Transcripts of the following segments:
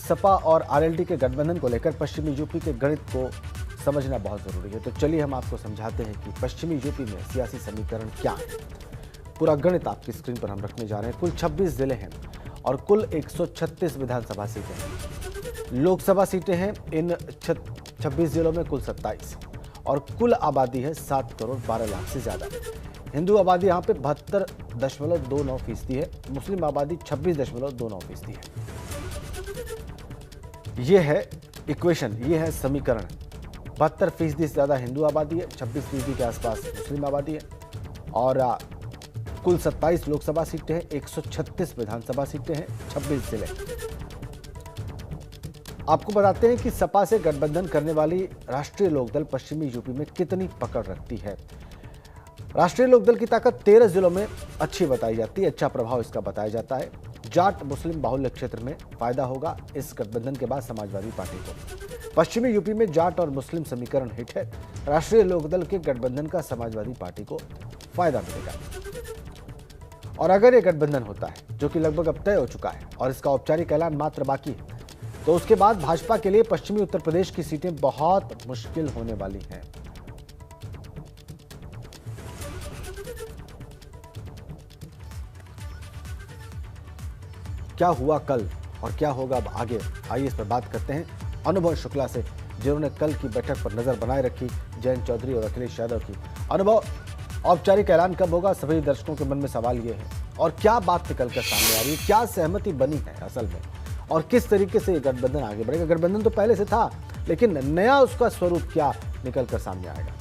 सपा और आरएलडी के गठबंधन को लेकर पश्चिमी यूपी के गणित को समझना बहुत जरूरी है। तो चलिए हम आपको समझाते हैं कि पश्चिमी यूपी में सियासी समीकरण क्या है। पूरा गणित आपकी स्क्रीन पर हम रखने जा रहे हैं। कुल 26 जिले हैं और कुल 136 विधानसभा सीटें हैं। लोकसभा सीटें हैं इन 26 जिलों में कुल 27 और कुल आबादी है 7 करोड़ 12 लाख से ज्यादा। हिंदू आबादी यहाँ पे 72.29% है। मुस्लिम आबादी 26.29% है। ये है इक्वेशन, ये है समीकरण। 72% से ज्यादा हिंदू आबादी है, 26% के आसपास मुस्लिम आबादी है और कुल 27 लोकसभा सीटें हैं, 136 विधानसभा सीटें हैं, 26 जिले। आपको बताते हैं कि सपा से गठबंधन करने वाली राष्ट्रीय लोकदल पश्चिमी यूपी में कितनी पकड़ रखती है। राष्ट्रीय लोकदल की ताकत 13 जिलों में अच्छी बताई जाती है, अच्छा प्रभाव इसका बताया जाता है। जाट मुस्लिम बाहुल्य क्षेत्र में फायदा होगा इस गठबंधन के बाद समाजवादी पार्टी को। पश्चिमी यूपी में जाट और मुस्लिम समीकरण हिट है। राष्ट्रीय लोकदल के गठबंधन का समाजवादी पार्टी को फायदा मिलेगा और अगर यह गठबंधन होता है, जो कि लगभग अब तय हो चुका है और इसका औपचारिक ऐलान मात्र बाकी है, तो उसके बाद भाजपा के लिए पश्चिमी उत्तर प्रदेश की सीटें बहुत मुश्किल होने वाली हैं। क्या हुआ कल और क्या होगा अब आगे, आइए इस पर बात करते हैं अनुभव शुक्ला से, जिन्होंने कल की बैठक पर नजर बनाए रखी जयंत चौधरी और अखिलेश यादव की। अनुभव, औपचारिक ऐलान कब होगा, सभी दर्शकों के मन में सवाल ये है, और क्या बात निकल कर सामने आ रही है, क्या सहमति बनी है असल में, और किस तरीके से ये गठबंधन आगे बढ़ेगा। गठबंधन तो पहले से था, लेकिन नया उसका स्वरूप क्या निकल कर सामने आएगा।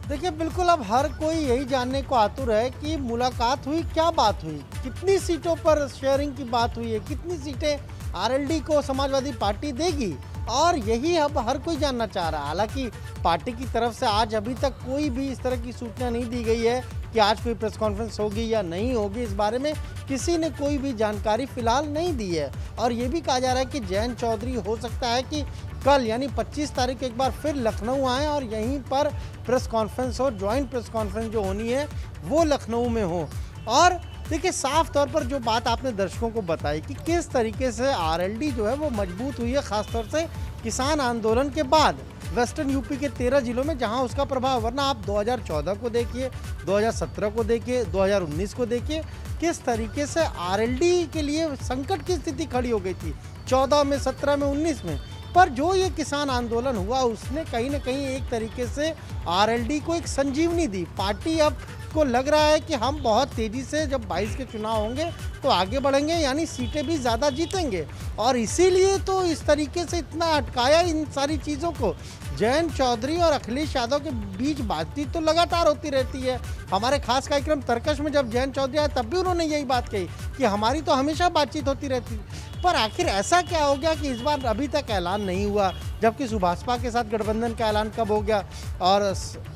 देखिए, बिल्कुल अब हर कोई यही जानने को आतुर है कि मुलाकात हुई, क्या बात हुई, कितनी सीटों पर शेयरिंग की बात हुई है, कितनी सीटें आरएलडी को समाजवादी पार्टी देगी, और यही अब हर कोई जानना चाह रहा है। हालांकि पार्टी की तरफ से आज अभी तक कोई भी इस तरह की सूचना नहीं दी गई है कि आज कोई प्रेस कॉन्फ्रेंस होगी या नहीं होगी। इस बारे में किसी ने कोई भी जानकारी फिलहाल नहीं दी है। और ये भी कहा जा रहा है कि जयंत चौधरी हो सकता है कि कल यानी 25 तारीख एक बार फिर लखनऊ आए और यहीं पर प्रेस कॉन्फ्रेंस हो, ज्वाइंट प्रेस कॉन्फ्रेंस जो होनी है वो लखनऊ में हो। और देखिए, साफ तौर पर जो बात आपने दर्शकों को बताई कि किस तरीके से आरएलडी जो है वो मजबूत हुई है, खासतौर से किसान आंदोलन के बाद वेस्टर्न यूपी के 13 जिलों में जहां उसका प्रभाव, वरना आप 2014 को देखिए, 2017 को देखिए, 2019 को देखिए, किस तरीके से आरएलडी के लिए संकट की स्थिति खड़ी हो गई थी 14 में, 17 में, 19 में। पर जो ये किसान आंदोलन हुआ उसने कहीं ना कहीं एक तरीके से आरएलडी को एक संजीवनी दी। पार्टी अब को लग रहा है कि हम बहुत तेज़ी से जब 22 के चुनाव होंगे तो आगे बढ़ेंगे, यानी सीटें भी ज़्यादा जीतेंगे। और इसीलिए तो इस तरीके से इतना अटकाया इन सारी चीज़ों को। जयंत चौधरी और अखिलेश यादव के बीच बातचीत तो लगातार होती रहती है। हमारे खास कार्यक्रम तर्कश में जब जयंत चौधरी आए तब भी उन्होंने यही बात कही कि हमारी तो हमेशा बातचीत होती रहती है। पर आखिर ऐसा क्या हो गया कि इस बार अभी तक ऐलान नहीं हुआ, जबकि सुभाषपा के साथ गठबंधन का ऐलान कब हो गया। और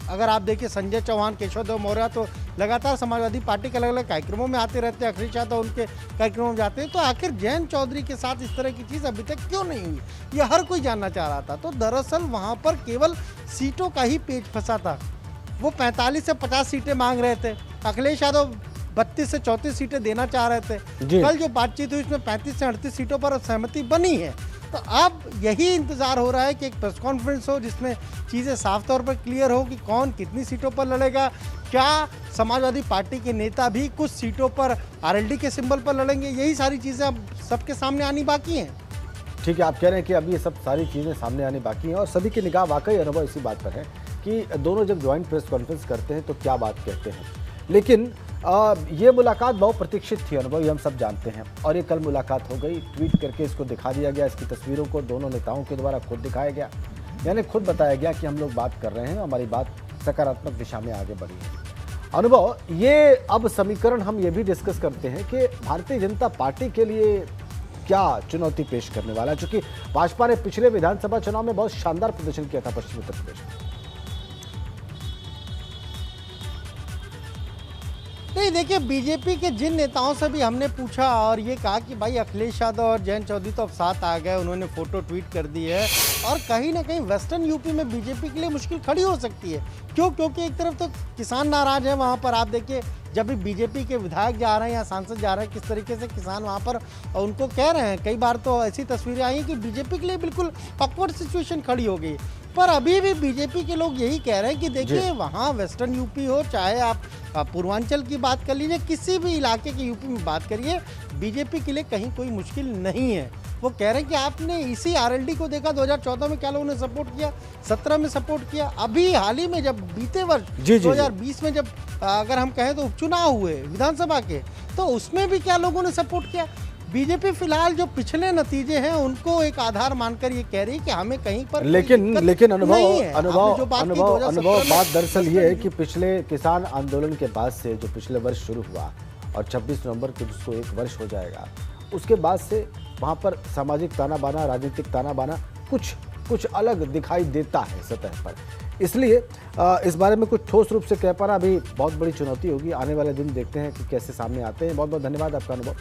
अगर आप देखिए, संजय चौहान, केशव देव मौर्य तो लगातार समाजवादी पार्टी के अलग अलग कार्यक्रमों में आते रहते हैं, अखिलेश यादव उनके कार्यक्रमों में जाते हैं। तो आखिर जयंत चौधरी के साथ इस तरह की चीज़ अभी तक क्यों नहीं हुई, ये हर कोई जानना चाह रहा था। तो दरअसल वहाँ पर केवल सीटों का ही पेच फंसा था। वो 45 से 50 सीटें मांग रहे थे, अखिलेश यादव 32 से 34 सीटें देना चाह रहे थे। कल जो बातचीत हुई उसमें 35 से 38 सीटों पर सहमति बनी है। तो अब यही इंतजार हो रहा है कि एक प्रेस कॉन्फ्रेंस हो जिसमें चीज़ें साफ तौर पर क्लियर हो कि कौन कितनी सीटों पर लड़ेगा। क्या समाजवादी पार्टी के नेता भी कुछ सीटों पर आरएलडी के सिंबल पर लड़ेंगे, यही सारी चीज़ें अब सबके सामने आनी बाकी हैं। ठीक है, आप कह रहे हैं कि अब ये सब सारी चीज़ें सामने आनी बाकी हैं और सभी की निगाह वाकई अनुभव इसी बात पर है कि दोनों जब ज्वाइंट प्रेस कॉन्फ्रेंस करते हैं तो क्या बात कहते हैं। लेकिन ये मुलाकात बहुत प्रतीक्षित थी अनुभव, ये हम सब जानते हैं, और ये कल मुलाकात हो गई। ट्वीट करके इसको दिखा दिया गया, इसकी तस्वीरों को दोनों नेताओं के द्वारा खुद दिखाया गया, यानी खुद बताया गया कि हम लोग बात कर रहे हैं, हमारी बात सकारात्मक दिशा में आगे बढ़ी है। अनुभव, ये अब समीकरण हम ये भी डिस्कस करते हैं कि भारतीय जनता पार्टी के लिए क्या चुनौती पेश करने वाला है, चूंकि भाजपा ने पिछले विधानसभा चुनाव में बहुत शानदार प्रदर्शन किया था पश्चिमी उत्तर प्रदेश में। नहीं, देखिए बीजेपी के जिन नेताओं से भी हमने पूछा और ये कहा कि भाई अखिलेश यादव और जयंत चौधरी तो अब साथ आ गए, उन्होंने फोटो ट्वीट कर दी है और कहीं ना कहीं वेस्टर्न यूपी में बीजेपी के लिए मुश्किल खड़ी हो सकती है। क्यों? क्योंकि एक तरफ तो किसान नाराज है, वहाँ पर आप देखिए जब भी बीजेपी के विधायक जा रहे हैं या सांसद जा रहे हैं, किस तरीके से किसान वहाँ पर उनको कह रहे हैं। कई बार तो ऐसी तस्वीरें आई हैं कि बीजेपी के लिए बिल्कुल ऑकवर्ड सिचुएशन खड़ी हो गई। पर अभी भी बीजेपी के लोग यही कह रहे हैं कि देखिए वहाँ वेस्टर्न यूपी हो, चाहे आप पूर्वांचल की बात कर लीजिए, किसी भी इलाके के यूपी में बात करिए, बीजेपी के लिए कहीं कोई मुश्किल नहीं है। वो कह रहे हैं कि आपने इसी आरएलडी को देखा 2014 में क्या लोगों ने सपोर्ट किया, 17 में सपोर्ट किया, अभी हाल ही में जब बीते वर्ष 2020 में जब अगर हम कहें तो उपचुनाव हुए विधानसभा के, तो उसमें भी क्या लोगों ने सपोर्ट किया। बीजेपी फिलहाल जो पिछले नतीजे हैं उनको एक आधार मानकर ये कह रही है कि हमें कहीं पर लेकिन अनुभव बात दरअसल ये है कि पिछले किसान आंदोलन के बाद से जो पिछले वर्ष शुरू हुआ और 26 नवंबर को जिसको एक वर्ष हो जाएगा, उसके बाद से वहाँ पर सामाजिक ताना बाना, राजनीतिक ताना बाना कुछ अलग दिखाई देता है सतह पर। इसलिए इस बारे में कुछ ठोस रूप से कह पाना अभी बहुत बड़ी चुनौती होगी। आने वाले दिन देखते हैं कि कैसे सामने आते हैं। बहुत बहुत धन्यवाद आपका अनुभव।